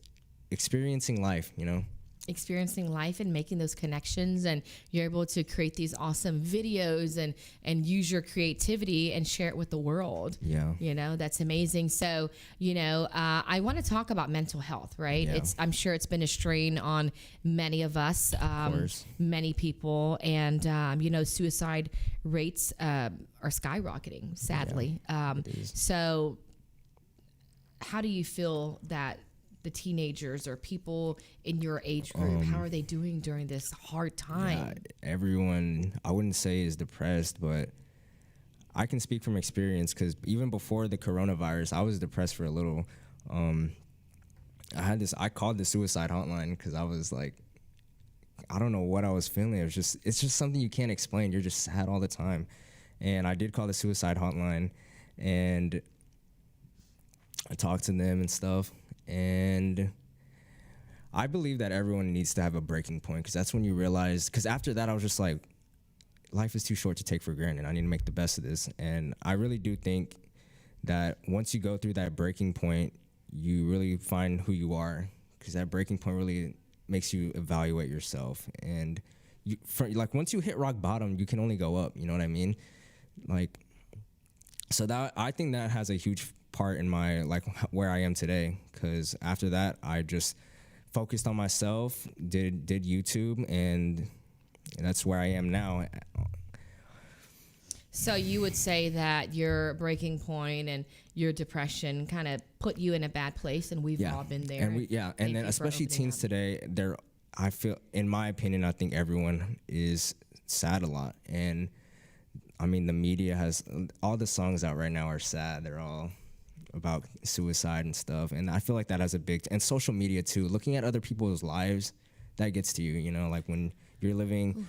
experiencing life? You know. Experiencing life and making those connections, and you're able to create these awesome videos and use your creativity and share it with the world. Yeah. You know, that's amazing. So, you know, I want to talk about mental health, right? Yeah. I'm sure it's been a strain on many of us, many people, and, you know, suicide rates are skyrocketing, sadly. So how do you feel that the teenagers or people in your age group, how are they doing during this hard time? Yeah, everyone, I wouldn't say is depressed, but I can speak from experience, because even before the coronavirus, I was depressed for a little. I called the suicide hotline because I was like, I don't know what I was feeling. It's just something you can't explain. You're just sad all the time. And I did call the suicide hotline, and I talked to them and stuff. And I believe that everyone needs to have a breaking point, because that's when you realize, because after that I was just like, life is too short to take for granted. I need to make the best of this. And I really do think that once you go through that breaking point, you really find who you are, because that breaking point really makes you evaluate yourself. And once you hit rock bottom, you can only go up, you know what I mean? Like, so that, I think that has a huge part in my, like, where I am today, because after that I just focused on myself, did YouTube, and that's where I am now. So you would say that your breaking point and your depression kind of put you in a bad place, and we've all been there. And and then especially teens today, I feel, in my opinion, I think everyone is sad a lot. And I mean, the media has, all the songs out right now are sad. They're all about suicide and stuff, and I feel like that has a big, and social media too, looking at other people's lives, that gets to you, you know, like when you're living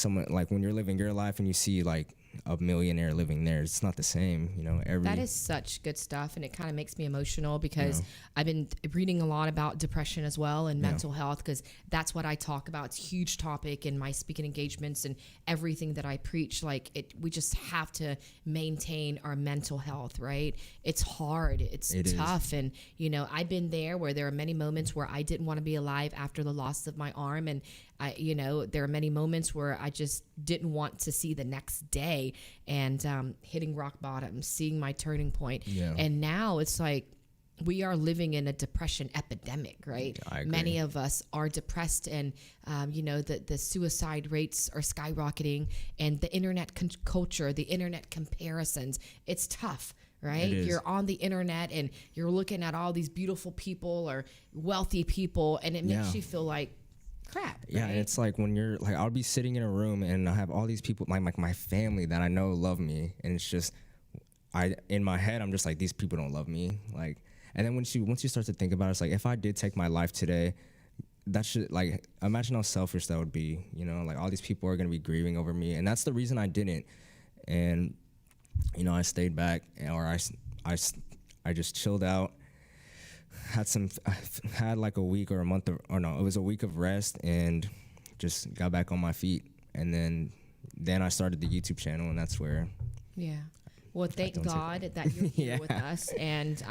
when you're living your life and you see like a millionaire living there, it's not the same, you know. That is such good stuff, and it kind of makes me emotional, because I've been reading a lot about depression as well, and mental health, because that's what I talk about. It's a huge topic in my speaking engagements and everything that I preach. Like, we just have to maintain our mental health, right? It's hard, it's tough, and you know, I've been there where there are many moments where I didn't want to be alive after the loss of my arm, and you know, there are many moments where I just didn't want to see the next day, and hitting rock bottom, seeing my turning point. And now it's like we are living in a depression epidemic, right? I agree. Many of us are depressed, and you know, the suicide rates are skyrocketing, and the internet culture, the internet comparisons, it's tough. Right? You're on the internet and you're looking at all these beautiful people or wealthy people, and it makes you feel like crap. Yeah, right? and it's like when you're like, I'll be sitting in a room and I have all these people, like my family that I know love me, and it's just, in my head I'm just like, these people don't love me. Like, and then once you start to think about it, it's like, if I did take my life today, that should, like, imagine how selfish that would be, you know, like all these people are gonna be grieving over me, and that's the reason I didn't. And you know, I stayed back, or I just chilled out. Had like a week or a month it was a week of rest, and just got back on my feet. And then I started the YouTube channel, and that's where. Yeah. Well, thank God that you're here with us, and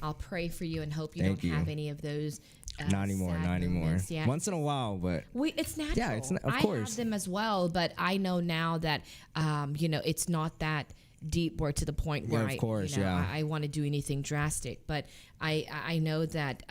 I'll pray for you and hope you don't have any of those. Not anymore. Yeah. Once in a while, but it's natural. Yeah, of course. I have them as well, but I know now that you know, it's not that deep or to the point where I want to do anything drastic. But I know that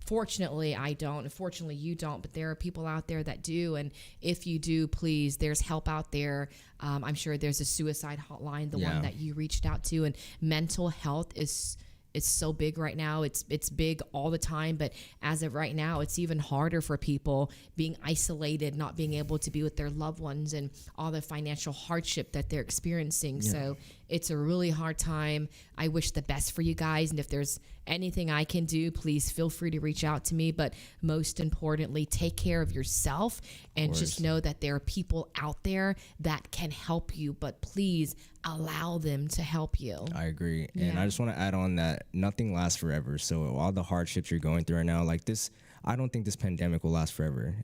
fortunately I don't. Unfortunately you don't. But there are people out there that do. And if you do, please, there's help out there. I'm sure there's a suicide hotline, the one that you reached out to. And mental health is so big right now. It's big all the time, but as of right now, it's even harder for people being isolated, not being able to be with their loved ones, and all the financial hardship that they're experiencing. So it's a really hard time. I wish the best for you guys, and if there's anything I can do, please feel free to reach out to me. But most importantly, take care of yourself and just know that there are people out there that can help you, but please allow them to help you. I agree. And I just want to add on that nothing lasts forever. So all the hardships you're going through right now, like this, I don't think this pandemic will last forever.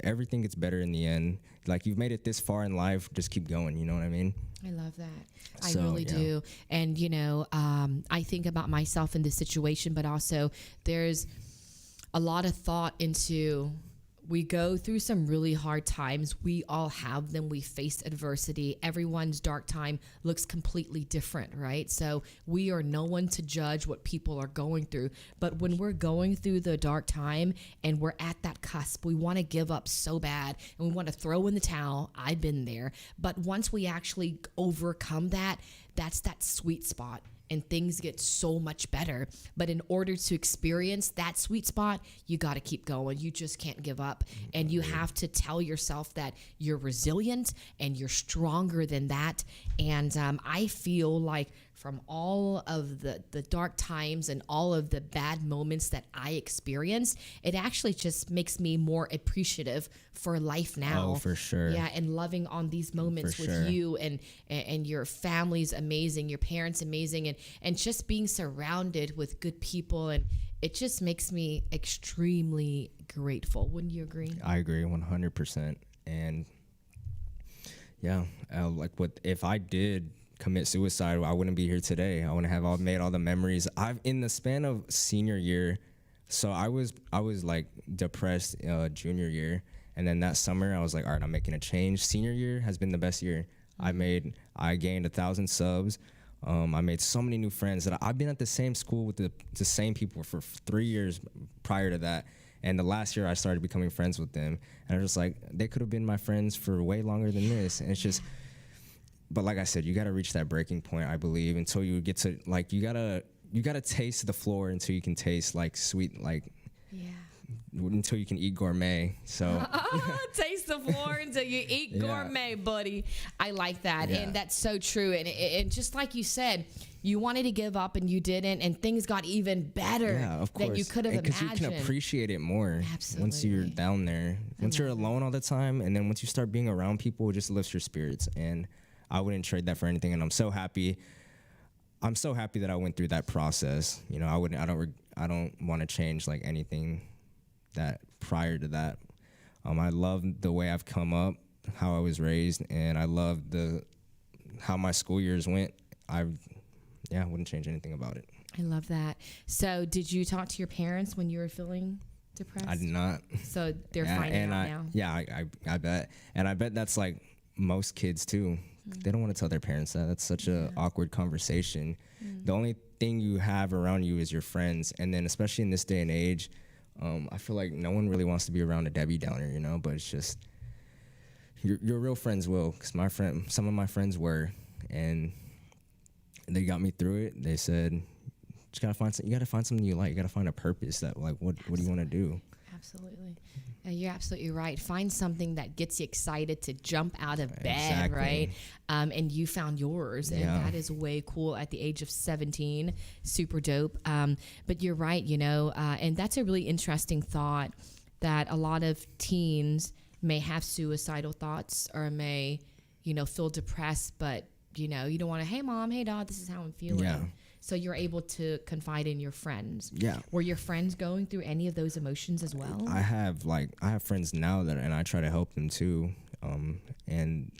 Everything gets better in the end. Like, you've made it this far in life, just keep going. You know what I mean? I love that. I really do. And, you know, I think about myself in this situation, but also there's a lot of thought into, we go through some really hard times. We all have them. We face adversity. Everyone's dark time looks completely different, right? So we are no one to judge what people are going through. But when we're going through the dark time and we're at that cusp, we want to give up so bad and we want to throw in the towel. I've been there. But once we actually overcome that, that's that sweet spot. And things get so much better. But in order to experience that sweet spot, you got to keep going. You just can't give up. And you have to tell yourself that you're resilient and you're stronger than that. And I feel like from all of the dark times and all of the bad moments that I experienced, it actually just makes me more appreciative for life now. Oh, for sure. Yeah, and loving on these moments with you and your family's amazing, your parents amazing, and just being surrounded with good people, and it just makes me extremely grateful. Wouldn't you agree? I agree 100%. And yeah, like if I did commit suicide, I wouldn't be here today. I wouldn't have made all the memories. In the span of senior year, so I was like depressed junior year, and then that summer I was like, all right, I'm making a change. Senior year has been the best year. I gained 1,000 subs. I made so many new friends that I've been at the same school with the same people for 3 years prior to that. And the last year I started becoming friends with them, and I was just like, they could have been my friends for way longer than this. And it's just, but like I said, you got to reach that breaking point, I believe, until you get to, like, you gotta taste the floor until you can taste like sweet, like, until you can eat gourmet. So taste the floor until you eat gourmet, buddy. I like that. And that's so true. And just like you said, you wanted to give up and you didn't, and things got even better than you could have imagined. Because you can appreciate it more. Absolutely. Once you're down there. Once you're alone all the time, and then once you start being around people, it just lifts your spirits. And I wouldn't trade that for anything. And I'm so happy that I went through that process. You know, I don't want to change like anything that prior to that. I love the way I've come up, how I was raised, and I love how my school years went. I wouldn't change anything about it. I love that. So did you talk to your parents when you were feeling depressed? I did not. So they're finding out now? Yeah, I bet. And I bet that's like most kids too. They don't want to tell their parents that. That's such a awkward conversation. The only thing you have around you is your friends. And then especially in this day and age, I feel like no one really wants to be around a Debbie Downer, you know, but it's just, your real friends will, because some of my friends were, and they got me through it. They said, you gotta find something you like. You gotta find a purpose that, like, what do you want to do? Absolutely. You're absolutely right. Find something that gets you excited to jump out of bed, right? And you found yours, and that is way cool at the age of 17. Super dope. But you're right, you know, and that's a really interesting thought, that a lot of teens may have suicidal thoughts or may, you know, feel depressed, but, you know, you don't want to, hey, mom, hey, dad, this is how I'm feeling. Yeah. So you're able to confide in your friends. Yeah. Were your friends going through any of those emotions as well? I have friends now and I try to help them too. And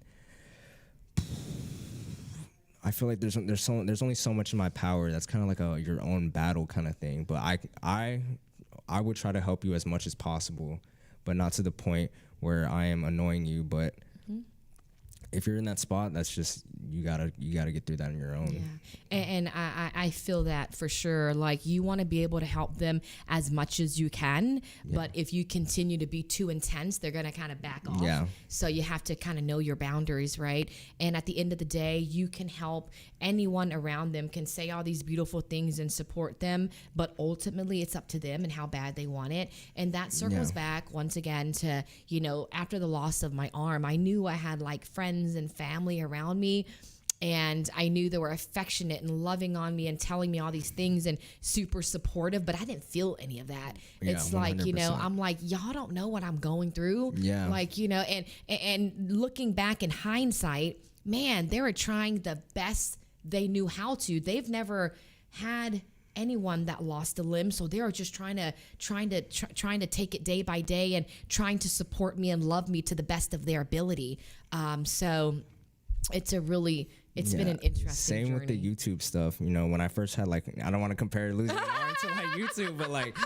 I feel like there's only so much in my power. That's kind of like your own battle kind of thing. But I would try to help you as much as possible, but not to the point where I am annoying you. But if you're in that spot, that's just, you gotta get through that on your own. Yeah, and I feel that for sure. Like, you want to be able to help them as much as you can, but if you continue to be too intense, they're gonna kind of back off. Yeah. So you have to kind of know your boundaries, right? And at the end of the day, you can help anyone around them, can say all these beautiful things and support them, but ultimately it's up to them and how bad they want it. And that circles back once again to, you know, after the loss of my arm, I knew I had like friends and family around me, and I knew they were affectionate and loving on me and telling me all these things and super supportive, but I didn't feel any of that. Yeah, It's like, you know, 100%. I'm like, y'all don't know what I'm going through. Yeah. Like, you know, and looking back in hindsight, man, they were trying the best they knew how to. They've never had anyone that lost a limb, so they are just trying to take it day by day and trying to support me and love me to the best of their ability. So it's been an interesting Same journey. with the YouTube stuff. You know, when I first had, like, I don't want to compare losing an arm to like YouTube, but like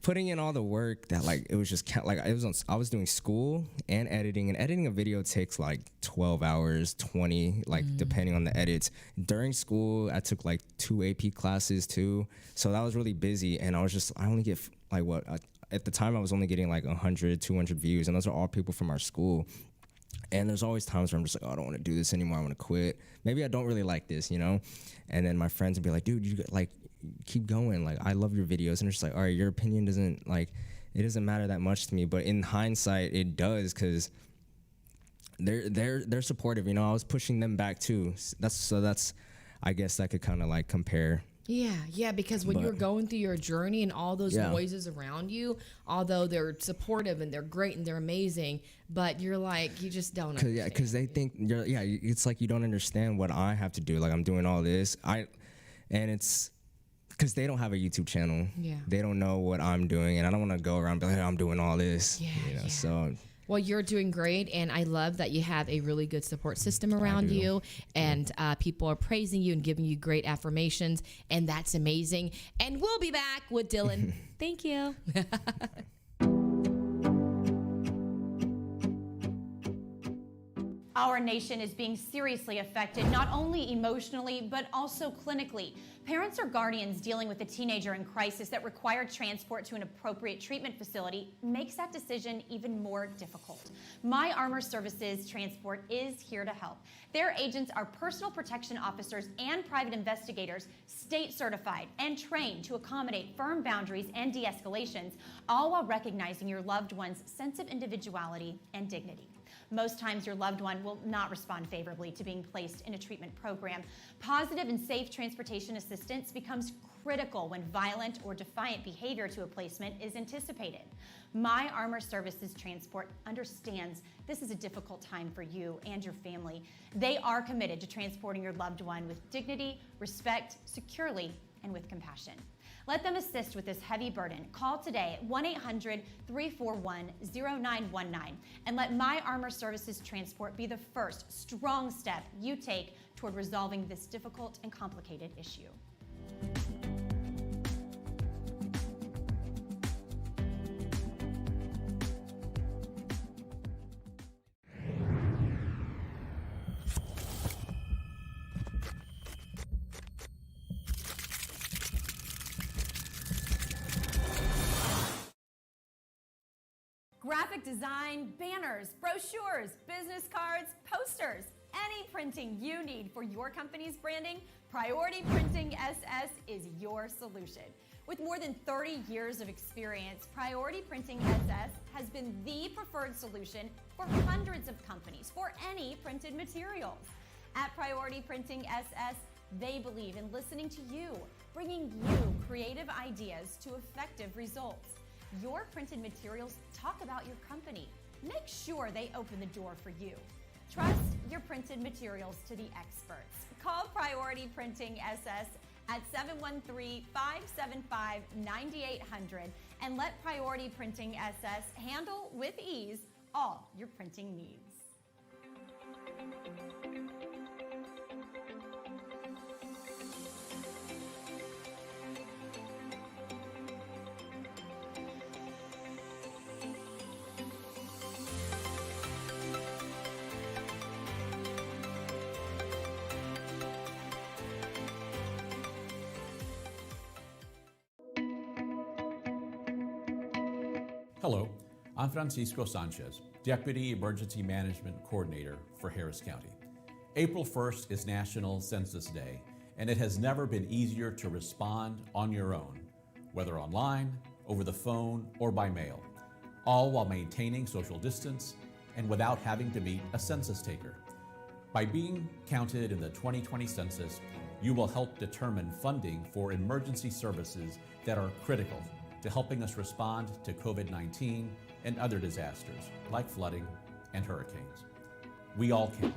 putting in all the work that, like, it was just like I was doing school and editing a video takes like 12 hours, 20, like depending on the edits. During school, I took like 2 AP classes too, so that was really busy, and I only get like at the time I was only getting like 100, 200 views, and those are all people from our school. And there's always times where I'm just like, oh, I don't want to do this anymore. I want to quit. Maybe I don't really like this, you know? And then my friends would be like, dude, you like keep going. Like, I love your videos. And it's just like, all right, your opinion doesn't matter that much to me. But in hindsight, it does, because they're supportive. You know, I was pushing them back too. That's I guess I could kind of like compare. Yeah, because when you're going through your journey and all those noises around you, although they're supportive and they're great and they're amazing, but you're like, you just don't understand. Because they think it's like you don't understand what I have to do. Like, I'm doing all this. And it's because they don't have a YouTube channel. Yeah. They don't know what I'm doing, and I don't want to go around and be like, hey, I'm doing all this. So. Well, you're doing great, and I love that you have a really good support system around you, and people are praising you and giving you great affirmations, and that's amazing. And we'll be back with Dylan. Thank you. Our nation is being seriously affected, not only emotionally, but also clinically. Parents or guardians dealing with a teenager in crisis that require transport to an appropriate treatment facility makes that decision even more difficult. My Armor Services Transport is here to help. Their agents are personal protection officers and private investigators, state certified and trained to accommodate firm boundaries and de-escalations, all while recognizing your loved one's sense of individuality and dignity. Most times your loved one will not respond favorably to being placed in a treatment program. Positive and safe transportation assistance becomes critical when violent or defiant behavior to a placement is anticipated. My Armor Services Transport understands this is a difficult time for you and your family. They are committed to transporting your loved one with dignity, respect, securely, and with compassion. Let them assist with this heavy burden. Call today at 1-800-341-0919 and let My Armor Services Transport be the first strong step you take toward resolving this difficult and complicated issue. Graphic design, banners, brochures, business cards, posters, any printing you need for your company's branding, Priority Printing SS is your solution. With more than 30 years of experience, Priority Printing SS has been the preferred solution for hundreds of companies for any printed materials. At Priority Printing SS, they believe in listening to you, bringing you creative ideas to effective results. Your printed materials talk about your company. Make sure they open the door for you. Trust your printed materials to the experts. Call Priority Printing SS at 713-575-9800 and let Priority Printing SS handle with ease all your printing needs. Hello, I'm Francisco Sanchez, Deputy Emergency Management Coordinator for Harris County. April 1st is National Census Day, and it has never been easier to respond on your own, whether online, over the phone, or by mail, all while maintaining social distance and without having to meet a census taker. By being counted in the 2020 census, you will help determine funding for emergency services that are critical to helping us respond to COVID-19 and other disasters like flooding and hurricanes. We all can,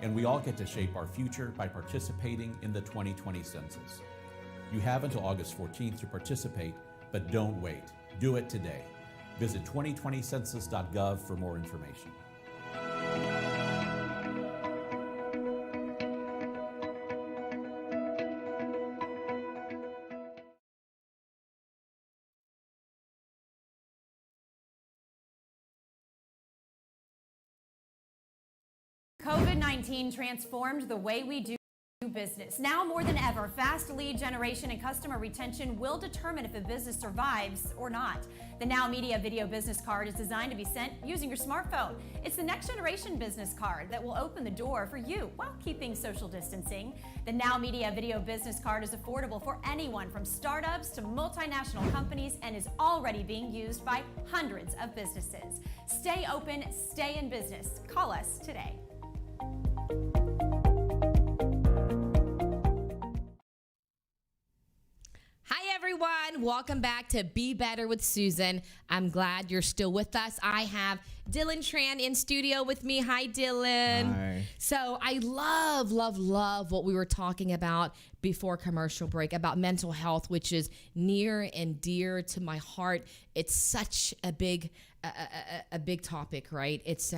and we all get to shape our future by participating in the 2020 census. You have until August 14th to participate, but don't wait. Do it today. Visit 2020census.gov for more information. COVID-19 transformed the way we do business. Now more than ever, fast lead generation and customer retention will determine if a business survives or not. The Now Media Video Business Card is designed to be sent using your smartphone. It's the next generation business card that will open the door for you while keeping social distancing. The Now Media Video Business Card is affordable for anyone from startups to multinational companies and is already being used by hundreds of businesses. Stay open, stay in business. Call us today. Hi, everyone. Welcome back to Be Better with Susan. I'm glad you're still with us. I have Dylan Tran in studio with me. Hi, Dylan. Hi. So I love what we were talking about before commercial break about mental health, which is near and dear to my heart. It's such a big topic, right? It's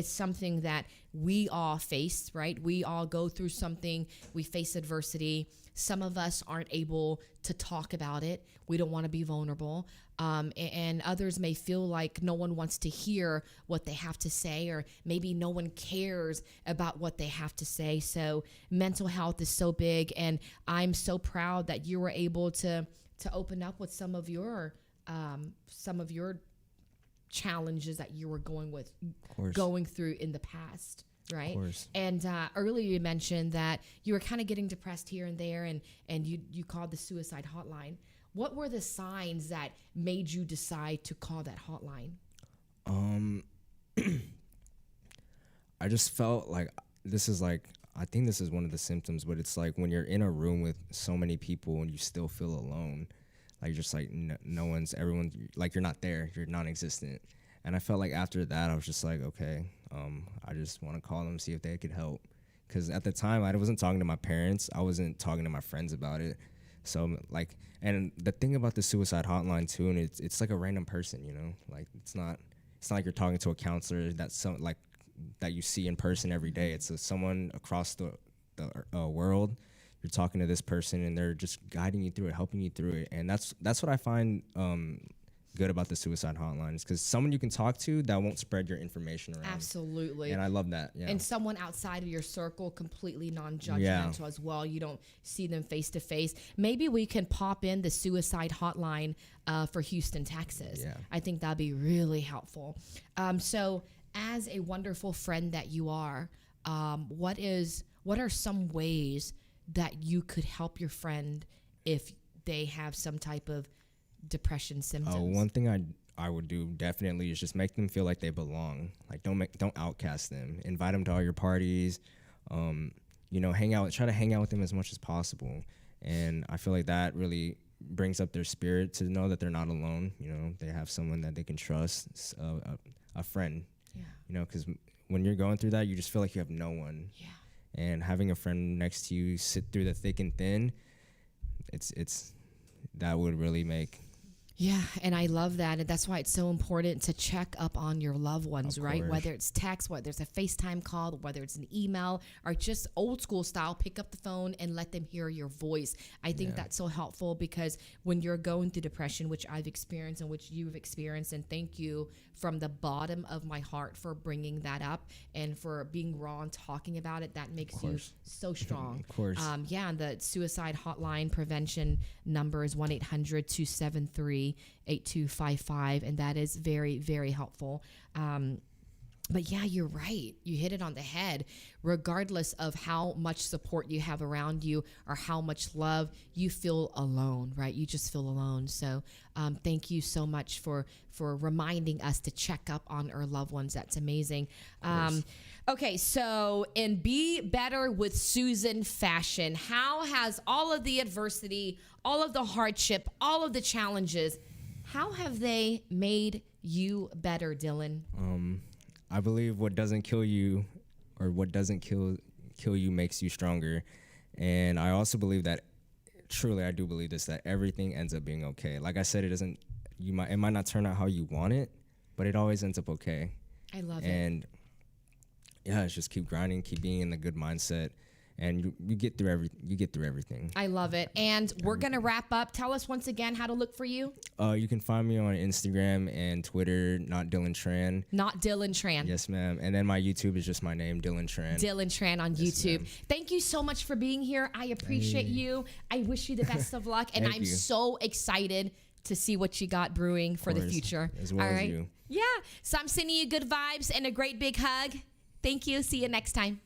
something that we all face, right? We all go through something. We face adversity. Some of us aren't able to talk about it. We don't want to be vulnerable. And others may feel like no one wants to hear what they have to say, or maybe no one cares about what they have to say. So mental health is so big, and I'm so proud that you were able to open up with some of your challenges that you were going through in the past. Right. And earlier you mentioned that you were kind of getting depressed here and there, and you called the suicide hotline. What were the signs that made you decide to call that hotline? I just felt like I think this is one of the symptoms, but it's like when you're in a room with so many people and you still feel alone, like just like everyone, like you're not there, you're non-existent. And I felt like after that, I was just like, okay, I just want to call them, see if they could help. Because at the time, I wasn't talking to my parents. I wasn't talking to my friends about it. So, like, and the thing about the suicide hotline, too, and it's like a random person, you know? Like, it's not like you're talking to a counselor that you see in person every day. It's someone across the world. You're talking to this person, and they're just guiding you through it, helping you through it. And that's what I find good about the suicide hotline, is because someone you can talk to that won't spread your information around. Absolutely. And I love that. Yeah. And someone outside of your circle, completely non-judgmental as well. You don't see them face to face. Maybe we can pop in the suicide hotline for Houston, Texas. Yeah. I think that'd be really helpful. So as a wonderful friend that you are, what are some ways that you could help your friend if they have some type of depression symptoms? One thing I would do definitely is just make them feel like they belong. Like don't outcast them. Invite them to all your parties. Try to hang out with them as much as possible. And I feel like that really brings up their spirit to know that they're not alone. You know, they have someone that they can trust, a friend. Yeah. You know, because when you're going through that, you just feel like you have no one. Yeah. And having a friend next to you sit through the thick and thin, it's that would really make. Yeah, and I love that. And that's why it's so important to check up on your loved ones, right? Whether it's text, whether it's a FaceTime call, whether it's an email, or just old school style, pick up the phone and let them hear your voice. I think that's so helpful, because when you're going through depression, which I've experienced and which you've experienced, and thank you from the bottom of my heart for bringing that up and for being raw and talking about it, that makes you so strong. Of course. And the suicide hotline prevention number is 1-800-273-8255, and that is very, very helpful. But yeah, you're right. You hit it on the head. Regardless of how much support you have around you or how much love, you feel alone, right? You just feel alone. So thank you so much for reminding us to check up on our loved ones. That's amazing. Okay, so in Be Better with Suzan fashion, how has all of the adversity, all of the hardship, all of the challenges, how have they made you better, Dylan? I believe what doesn't kill you or what doesn't kill you makes you stronger. And I also believe that, truly, I do believe this, that everything ends up being okay. Like I said, it might not turn out how you want it, but it always ends up okay. I love it. And yeah, it's just keep grinding, keep being in a good mindset, and you get through everything. I love it. And we're going to wrap up. Tell us once again how to look for you. You can find me on Instagram and Twitter, not Dylan Tran. Not Dylan Tran. Yes, ma'am. And then my YouTube is just my name, Dylan Tran. Dylan Tran on YouTube. Ma'am. Thank you so much for being here. I appreciate you. I wish you the best of luck. And Thank I'm you. so excited to see what you got brewing for the course, future. as well All as right. you. Yeah. So I'm sending you good vibes and a great big hug. Thank you. See you next time.